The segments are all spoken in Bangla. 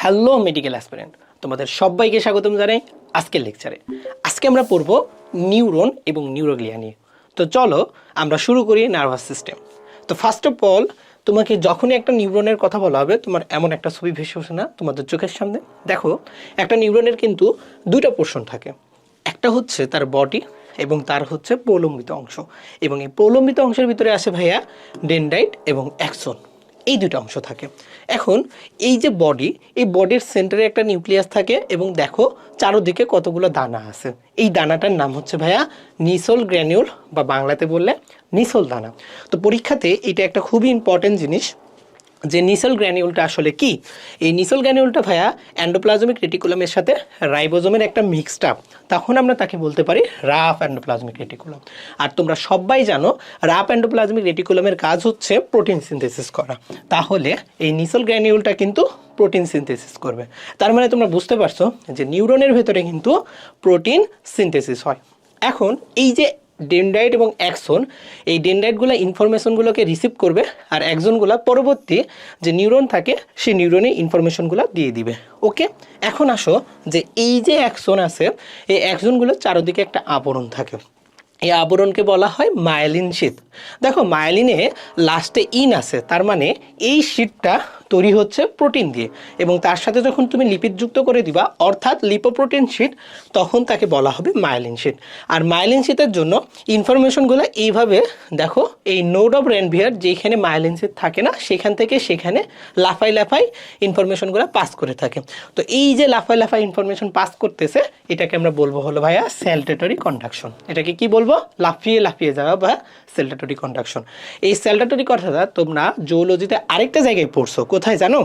হ্যালো মেডিকেল অ্যাসপিরেন্ট, তোমাদের সবাইকে স্বাগতম জানাই আজকের লেকচারে। আজকে আমরা পড়ব নিউরন এবং নিউরোগ্লিয়া নিয়ে। তো চলো আমরা শুরু করি নার্ভাস সিস্টেম। তো ফার্স্ট অফ অল তোমাকে যখনই একটা নিউরনের কথা বলা হবে, তোমার এমন একটা ছবি ভেসে ওঠে না তোমাদের চোখের সামনে? দেখো, একটা নিউরনের কিন্তু দুইটা পোর্শন থাকে। একটা হচ্ছে তার বডি এবং তার হচ্ছে প্রলম্বিত অংশ, এবং এই প্রলম্বিত অংশের ভিতরে আসে ভাইয়া ডেনড্রাইট এবং অ্যাক্সন, এই দুটো অংশ থাকে। এখন এই যে বডি, এই বডির সেন্টারে একটা নিউক্লিয়াস থাকে এবং দেখো চারোদিকে কতগুলো দানা আছে। এই দানাটার নাম হচ্ছে ভাইয়া নিসল গ্র্যানিউল, বা বাংলাতে বললে নিসল দানা। তো পরীক্ষাতে এটা একটা খুবই ইম্পর্টেন্ট জিনিস যে নিসল গ্র্যানিউলটা আসলে কি। এই নিসল গ্র্যানিউলটা ভাইয়া এন্ডোপ্লাজমিক রেটিকুলামের সাথে রাইবোজোমের একটা মিক্সড আপ, তখন আমরা তাকে বলতে পারি রাফ এন্ডোপ্লাজমিক রেটিকুলাম। আর তোমরা সবাই জানো রাফ এন্ডোপ্লাজমিক রেটিকুলামের কাজ হচ্ছে প্রোটিন সিনথেসিস করা, তাহলে এই নিসল গ্র্যানিউলটা কিন্তু প্রোটিন সিনথেসিস করবে। তার মানে তোমরা বুঝতে পারছো যে নিউরনের ভেতরে কিন্তু প্রোটিন সিনথেসিস হয়। এখন এই যে ডেনড্রাইট এবং অ্যাক্সন, এই ডেনড্রাইটগুলো ইনফরমেশনগুলোকে রিসিভ করবে, আর অ্যাক্সনগুলো পরবর্তী যে নিউরন থাকে সেই নিউরনে ইনফরমেশনগুলো দিয়ে দিবে। ওকে, এখন আসো যে এই যে অ্যাক্সন আছে, এই অ্যাক্সনগুলোর চারদিকে একটা আবরণ থাকে। এই আবরণকে বলা হয় মায়েলিন শীট। দেখো, মায়েলিনে লাস্টে ইন আছে, তার মানে এই শীটটা তৈরি হচ্ছে প্রোটিন দিয়ে, এবং তার সাথে যখন তুমি লিপিড যুক্ত করে দিবা অর্থাৎ লিপোপ্রোটিন শীট, তখন তাকে বলা হবে মায়েলিন শীট। আর মায়েলিন শীটের জন্য ইনফরমেশনগুলো এইভাবে দেখো, এই নোড অফ রেনভিয়ার যেখানে মায়েলিন শীট থাকে না সেখান থেকে সেখানে লাফাই লাফাই ইনফরমেশনগুলো পাস করে থাকে। তো এই যে লাফাই লাফাই ইনফরমেশন পাস করতেছে, এটাকে আমরা বলবো হলো ভাইয়া সেলটেটরি কন্ডাকশন। এটাকে কি বলবো? লাফিয়ে লাফিয়ে যাওয়া বা সেলটেটরি কন্ডাকশন। এই সেলটেটরি কথাটা তোমরা জুওলজিতে আরেকটা জায়গায় পড়ছো, কোথায় জানো?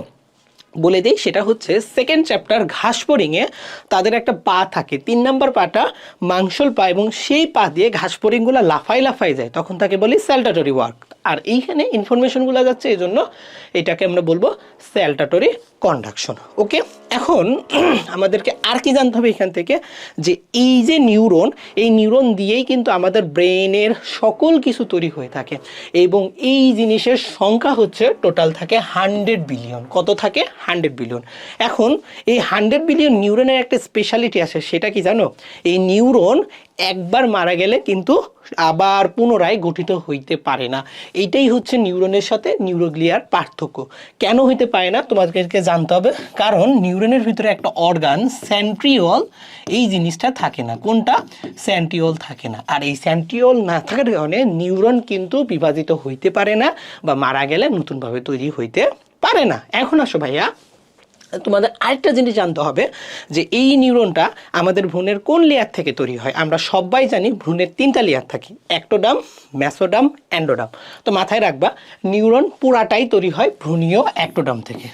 বলে দিই, সেটা হচ্ছে সেকেন্ড চ্যাপ্টার ঘাসফড়িংয়ে তাদের একটা পা থাকে, 3 নম্বর পাটা মাংসল পা, এবং সেই পা দিয়ে ঘাসফড়িংগুলো লাফাই লাফাই যায়, তখন তাকে বলি সেলটেটরি ওয়ার্ক। আর এইখানে ইনফরমেশনগুলো যাচ্ছে, এই জন্য এটাকে আমরা বলবো সেলটেটরি কন্ডাকশন। ওকে, এখন আমাদেরকে আর কি জানতে হবে এখান থেকে, যে এই যে নিউরন, এই নিউরন দিয়েই কিন্তু আমাদের ব্রেনের সকল কিছু তৈরি হয়ে থাকে, এবং এই জিনিসের সংখ্যা হচ্ছে টোটাল থাকে 100 বিলিয়ন। কত থাকে? 100 বিলিয়ন। এখন এই 100 বিলিয়ন নিউরনের একটা স্পেশালিটি আছে, সেটা কি জানো? এই নিউরন একবার মারা গেলে কিন্তু আবার পুনরায় গঠিত হইতে পারে না। এইটাই হচ্ছে নিউরনের সাথে নিউরোগ্লিয়ার পার্থক্য। কেন হইতে পারে না তোমাদেরকে জানতে হবে, কারণ নিউরনের ভিতরে একটা অর্গান সেন্ট্রিওল, এই জিনিসটা থাকে না। কোনটা? সেন্ট্রিওল থাকে না। আর এই সেন্ট্রিওল না থাকার কারণে নিউরন কিন্তু বিভাজিত হইতে পারে না, বা মারা গেলে নতুনভাবে তৈরি হইতে পারে না। এখন আসো ভাইয়া, তোমাদের আরেকটা জিনিস জানতে হবে যে এই নিউরনটা আমাদের ভ্রূণের কোন লেয়ার থেকে তৈরি হয়। আমরা সবাই জানি ভ্রূণের 3টা লেয়ার থাকে, অ্যাক্টোডার্ম, মেসোডার্ম, অ্যান্ডোডার্ম। তো মাথায় রাখবা, নিউরন পুরাটাই তৈরি হয় ভ্রূণীয় অ্যাক্টোডার্ম থেকে।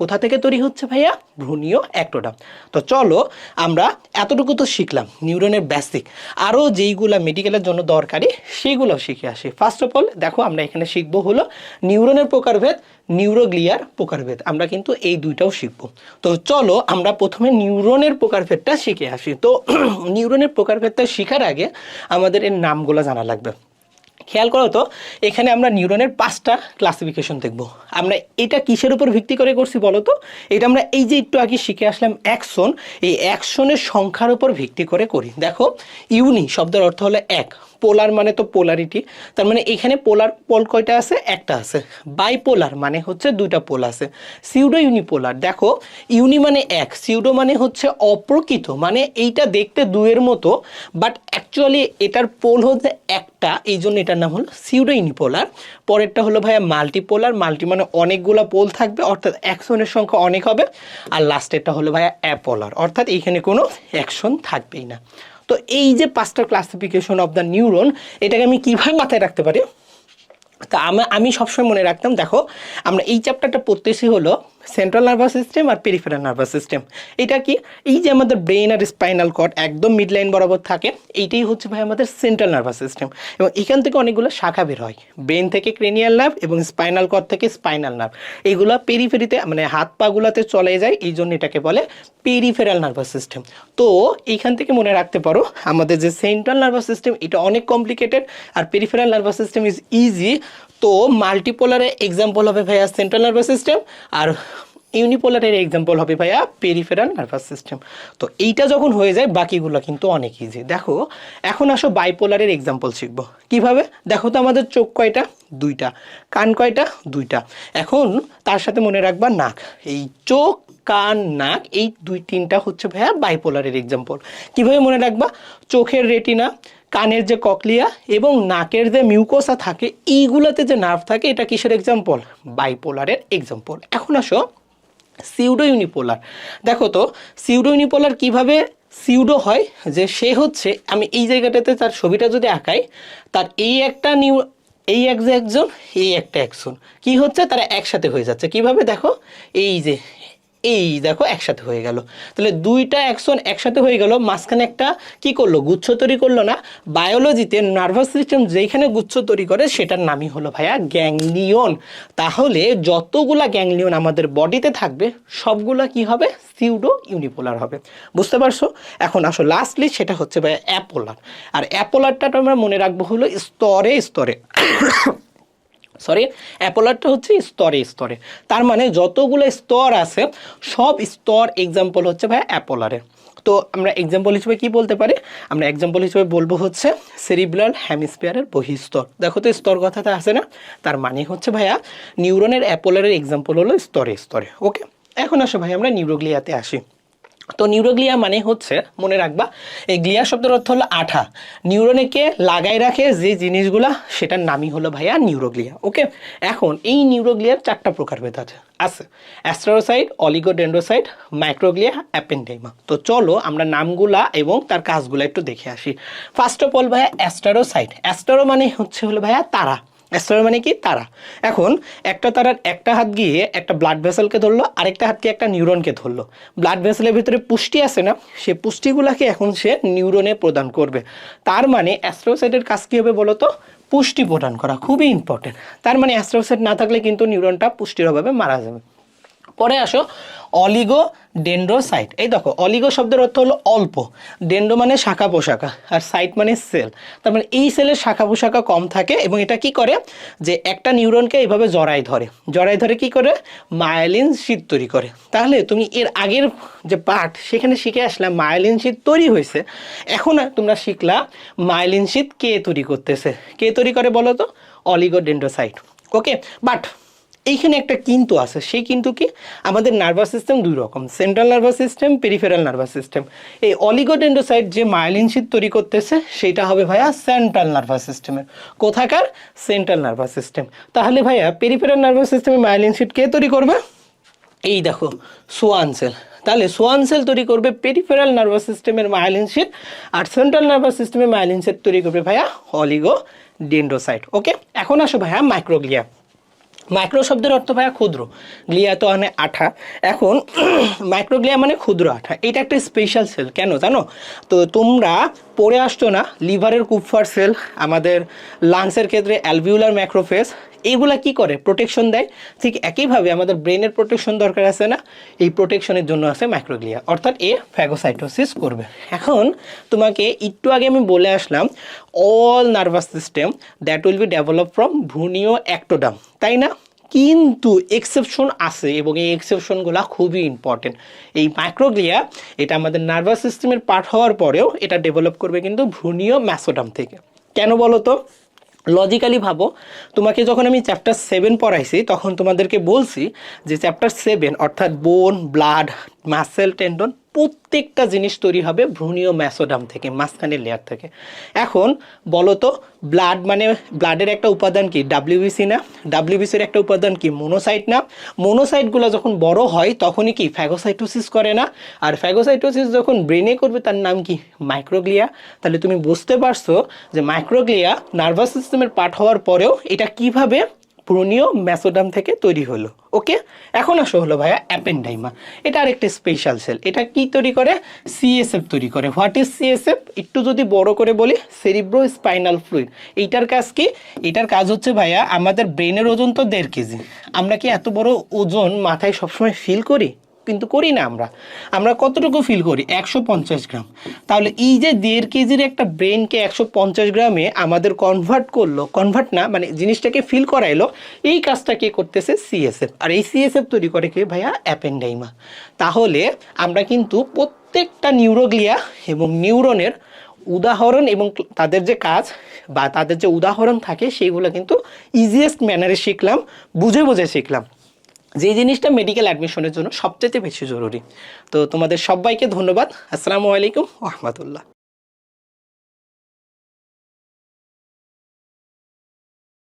কোথা থেকে তৈরি হচ্ছে ভাইয়া? ভ্রূণীয় অ্যাক্টোডার্ম। তো চলো আমরা এতটুকু তো শিখলাম নিউরনের বেসিক, আরও যেইগুলো মেডিকেলের জন্য দরকারি সেইগুলো শিখে আসি। ফার্স্ট অফ অল দেখো, আমরা এখানে শিখবো হলো নিউরনের প্রকারভেদ, নিউরোগ্লিয়ার প্রকারভেদ, আমরা কিন্তু এই দুইটাও শিখবো। তো চলো আমরা প্রথমে নিউরনের প্রকারভেদটা শিখে আসি। তো নিউরনের প্রকারভেদটা শেখার আগে আমাদের এর নামগুলো জানা লাগবে। খেয়াল করো তো, এখানে আমরা নিউরনের 5টা ক্লাসিফিকেশন দেখব। আমরা এটা কিসের উপর ভিত্তি করে করছি বলো তো? এটা আমরা এই যে একটু আগে শিখে আসলাম অ্যাকশন, এই অ্যাকশনের সংখ্যার উপর ভিত্তি করে করি। দেখো, ইউনি শব্দের অর্থ হলো এক, পোলার মানে তো পোলারিটি, তার মানে এখানে পোলার পোল কয়টা আছে? একটা আছে। বাইপোলার মানে হচ্ছে 2টা পোল আছে। সিউডো ইউনিপোলার, দেখো ইউনি মানে এক, সিউডো মানে হচ্ছে অপ্রকৃত, মানে এইটা দেখতে 2-এর মতো বাট অ্যাকচুয়ালি এটার পোল হচ্ছে একটা, এই জন্য এটার নাম হলো সিউডো ইউনিপোলার। পরেরটা হলো ভাইয়া মাল্টিপোলার, মাল্টি মানে অনেকগুলো পোল থাকবে, অর্থাৎ অ্যাকশনের সংখ্যা অনেক হবে। আর লাস্টেরটা হলো ভাইয়া অ্যাপোলার, অর্থাৎ এইখানে কোনো অ্যাকশন থাকবেই না। তো এই যে 5টা ক্লাসিফিকেশন অফ দ্য নিউরন, এটাকে আমি কীভাবে মাথায় রাখতে পারি? তা আমি সবসময় মনে রাখতাম, দেখো আমরা এই চ্যাপ্টারটা পড়তেছি হলো সেন্ট্রাল নার্ভাস সিস্টেম আর পেরিফেরাল নার্ভাস সিস্টেম। এটা কি? এই যে আমাদের ব্রেন আর স্পাইনাল কর্ড একদম মিড লাইন বরাবর থাকে, এইটাই হচ্ছে ভাই আমাদের সেন্ট্রাল নার্ভাস সিস্টেম, এবং এখান থেকে অনেকগুলো শাখা বের হয়। ব্রেন থেকে ক্রেনিয়াল নার্ভ এবং স্পাইনাল কর্ড থেকে স্পাইনাল নার্ভ, এইগুলো পেরিফেরিতে মানে হাত পাগুলাতে চলে যায়, এই জন্য এটাকে বলে পেরিফেরাল নার্ভাস সিস্টেম। তো এইখান থেকে মনে রাখতে পারো আমাদের যে সেন্ট্রাল নার্ভাস সিস্টেম এটা অনেক কমপ্লিকেটেড, আর peripheral nervous system is easy. তো মাল্টিপোলারে এক্সাম্পল হবে ভাইয়া সেন্ট্রাল নার্ভাস সিস্টেম, আর ইউনিপোলারের এক্সাম্পল হবে ভাইয়া পেরিফেরাল নার্ভাস সিস্টেম। তো এইটা যখন হয়ে যায় বাকিগুলো কিন্তু অনেক ইজি। দেখো এখন আসো বাইপোলারের এক্সাম্পল শিখবো কিভাবে। দেখো তো আমাদের চোখ কয়টা, দুইটা, কান কয়টা, দুইটা। এখন তার সাথে মনে রাখবা নাক, এই চোখ কান নাক এই দুই তিনটা হচ্ছে ভাইয়া বাইপোলারের এক্সাম্পল। কিভাবে মনে রাখবা, চোখের রেটিনা, কানের যে ককলিয়া এবং নাকের যে মিউকোসা থাকে এইগুলোতে যে নার্ভ থাকে এটা কিসের এক্সাম্পল, বাইপোলারের এক্সাম্পল। এখন আসো সিউডো ইউনিপোলার। দেখো তো সিউডো ইউনিপোলার কিভাবে সিউডো হয়, যে সে হচ্ছে, আমি এই জায়গাটাতে তার ছবিটা যদি আঁকাই, তার এই একটা এই একজন এই একটা অ্যাকশন কি হচ্ছে, তারা একসাথে হয়ে যাচ্ছে। কিভাবে দেখো, এই দেখো একসাথে হয়ে গেল। তাহলে দুইটা অ্যাকশন একসাথে হয়ে গেল, মাঝখানে একটা কি করলো, গুচ্ছ তৈরি করলো না। বায়োলজিতে নার্ভাস সিস্টেম যেখানে গুচ্ছ তৈরি করে সেটার নামই হলো ভাইয়া গ্যাংলিয়ন। তাহলে যতগুলা গ্যাংলিয়ন আমাদের বডিতে থাকবে সবগুলা কি হবে, সিউডো ইউনিপোলার হবে। বুঝতে পারছো? এখন আসো লাস্টলি সেটা হচ্ছে ভাইয়া অ্যাপোলার। আর অ্যাপোলারটা আমরা মনে রাখবো হলো স্তরে স্তরে অ্যাপোলারটা হচ্ছে স্তরে স্তরে। তার মানে যতগুলো স্তর আছে সব স্তর এক্সাম্পল হচ্ছে ভাই অ্যাপোলারের। তো আমরা এক্সাম্পল হিসেবে কি বলতে পারি, আমরা এক্সাম্পল হিসেবে বলবো হচ্ছে সেরিব্রাল হেমিস্ফিয়ারের বহিঃস্তর। দেখো তো স্তর কথাটা আছে না, তার মানে হচ্ছে ভাইয়া নিউরনের অ্যাপোলারের এক্সাম্পল হলো স্তরে স্তরে। ওকে, এখন আসো ভাই আমরা নিউরোগ্লিয়াতে আসি। তো নিউরোগ্লিয়া মানে হচ্ছে মনে রাখবা, এই গ্লিয়া শব্দের অর্থ হলো আঠা। নিউরনকে লাগাই রাখে যে জিনিসগুলা সেটার নামই হলো ভাইয়া নিউরোগ্লিয়া। ওকে, এখন এই নিউরোগ্লিয়ার চারটা প্রকারভেদ আছে অ্যাস্টেরোসাইট, অলিগোডেন্ড্রোসাইট, মাইক্রোগ্লিয়া, অ্যাপেন্ডাইমা। তো চলো আমরা নামগুলা এবং তার কাজগুলো একটু দেখে আসি। ফার্স্ট অফ অল ভাইয়া অ্যাস্টেরোসাইট। অ্যাস্টেরো মানে হচ্ছে হলো ভাইয়া তারা, অ্যাস্টেরো মানে কি তারা। এখন একটা তারার একটা হাত গিয়ে একটা ব্লাড ভেসেলকে ধরলো, আরেকটা হাত গিয়ে একটা নিউরনকে ধরলো। ব্লাড ভেসেলের ভিতরে পুষ্টি আছে না, সে পুষ্টিগুলাকে এখন সে নিউরনে প্রদান করবে। তার মানে অ্যাস্টেরোসাইটের কাজ কী হবে বলো তো, পুষ্টি প্রদান করা, খুবই ইম্পর্টেন্ট। তার মানে অ্যাস্টেরোসাইট না থাকলে কিন্তু নিউরনটা পুষ্টির অভাবে মারা যাবে। পরে আসো অলিগো ডেন্ড্রোসাইট। এই দেখো অলিগো শব্দের অর্থ হলো অল্প, ডেন্ড্রো মানে শাখা পোশাকা, আর সাইট মানে সেল। তার মানে এই সেলের শাখা পোশাকা কম থাকে এবং এটা কি করে, যে একটা নিউরনকে এইভাবে জড়াই ধরে কি করে, মায়োলিন শীট তৈরি করে। তাহলে তুমি এর আগের যে পার্ট সেখানে শিখে আসলাম মায়োলিন শীট তৈরি হয়েছে, এখন তোমরা শিখলা মায়োলিন শীট কে তৈরি করতেছে, কে তৈরি করে বলো তো, অলিগো ডেন্ড্রোসাইট। ওকে, বাট এইখানে একটা কিন্তু আছে, সেই কিন্তু কি, আমাদের নার্ভাস সিস্টেম দুই রকম, central nervous system, peripheral nervous system. এই অলিগোডেন্ড্রোসাইট যে মায়োলিন শীট তৈরি করতেছে সেটা হবে ভাইয়া সেন্ট্রাল নার্ভাস সিস্টেমের। কোথাকার, সেন্ট্রাল নার্ভাস সিস্টেম। তাহলে ভাইয়া পেরিফেরাল নার্ভাস সিস্টেমে মায়োলিন শীট কে তৈরি করবে, এই দেখো সোয়ান সেল। তাহলে সোয়ান সেল তৈরি করবে পেরিফেরাল নার্ভাস সিস্টেমের মায়োলিন শীট, আর সেন্ট্রাল নার্ভাস সিস্টেমের মায়োলিন শীট তৈরি করবে ভাইয়া অলিগোডেন্ড্রোসাইট। ওকে, এখন আসো ভাইয়া মাইক্রোগ্লিয়া। মাইক্রো শব্দের অর্থ ভাইয়া ক্ষুদ্র, গ্লিয়া তো মানে আঠা। এখন মাইক্রোগ্লিয়া মানে ক্ষুদ্র আঠা, এটা একটা স্পেশাল সেল। কেন জানো? তো তোমরা পড়ে আসছো না, লিভারের কুপফার সেল, আমাদের লাংসের ক্ষেত্রে অ্যালভিউলার ম্যাক্রোফেজ, এইগুলা কি করে, প্রোটেকশন দেয়। ঠিক একইভাবে আমাদের ব্রেনের প্রোটেকশন দরকার আছে না, এই প্রোটেকশনের জন্য আছে মাইক্রোগ্লিয়া, অর্থাৎ এ ফ্যাগোসাইটোসিস করবে। এখন তোমাকে একটু আগে আমি বলে আসলাম all nervous system that will be develop from ভ্রূণীয় অ্যাক্টোডাম, তাই না? কিন্তু এক্সেপশন আছে এবং এই এক্সেপশনগুলো খুবই ইম্পর্টেন্ট। এই মাইক্রোগ্লিয়া এটা আমাদের নার্ভাস সিস্টেমের পার্ট হওয়ার পরেও এটা ডেভেলপ করবে কিন্তু ভ্রূণীয় ম্যাসোডাম থেকে। কেন বলো তো? লজিক্যালি ভাবো, তোমাকে যখন আমি চ্যাপ্টার 7 পড়াইছি তখন তোমাদেরকে বলছি যে চ্যাপ্টার 7 অর্থাৎ বোন, ব্লাড, মাসেল, টেন্ডন প্রত্যেকটা জিনিস তৈরি হবে ভ্রূণীয় ম্যাসোডাম থেকে, মাঝখানের লেয়ার থেকে। এখন বলো তো, ব্লাড মানে ব্লাডের একটা উপাদান কি, ডাব্লিউবিসি না? ডাব্লিউবিসির একটা উপাদান কি, মোনোসাইট না? মোনোসাইটগুলো যখন বড় হয় তখনই কি ফ্যাগোসাইটোসিস করে না? আর ফ্যাগোসাইটোসিস যখন ব্রেনে করবে তার নাম কি, মাইক্রোগ্লিয়া। তাহলে তুমি বুঝতে পারছো যে মাইক্রোগ্লিয়া নার্ভাস সিস্টেমের পার্ট হওয়ার পরেও এটা কিভাবে ভ্রূণীয় ম্যাসোডাম থেকে তৈরি হলো। ওকে, এখন আসো হলো ভাইয়া অ্যাপেন্ডাইমা। এটা আরেকটা স্পেশাল সেল। এটা কি তৈরি করে, সিএসএফ তৈরি করে। What is CSF? একটু যদি বড় করে বলি, সেরিব্রো স্পাইনাল ফ্লুইড। এইটার কাজ কি? এটার কাজ হচ্ছে ভাইয়া, আমাদের ব্রেনের ওজন তো 1.5 কেজি, আমরা কি এত বড় ওজন মাথায় সবসময় ফিল করি? কিন্তু করি না। আমরা কতটুকু ফিল করি? 150 গ্রাম। তাহলে এই যে 1.5 কেজির একটা ব্রেনকে 150 গ্রামে আমাদের কনভার্ট না মানে জিনিসটাকে ফিল করাইলো, এই কাজটা কে করতেছে? সিএসএফ। আর এই সিএসএফ তৈরি করে কে ভাইয়া? অ্যাপেন্ডাইমা। তাহলে আমরা কিন্তু প্রত্যেকটা নিউরোগ্লিয়া এবং নিউরনের উদাহরণ এবং তাদের যে কাজ বা তাদের যে উদাহরণ থাকে সেইগুলো কিন্তু ইজিয়েস্ট ম্যানারে শিখলাম, বুঝে বুঝে শিখলাম, যে জিনিসটা মেডিকেল অ্যাডমিশনের জন্য সবচেয়ে বেশি জরুরি। তো তোমাদের সবাইকে ধন্যবাদ। আসসালামু আলাইকুম ওয়া রাহমাতুল্লাহ।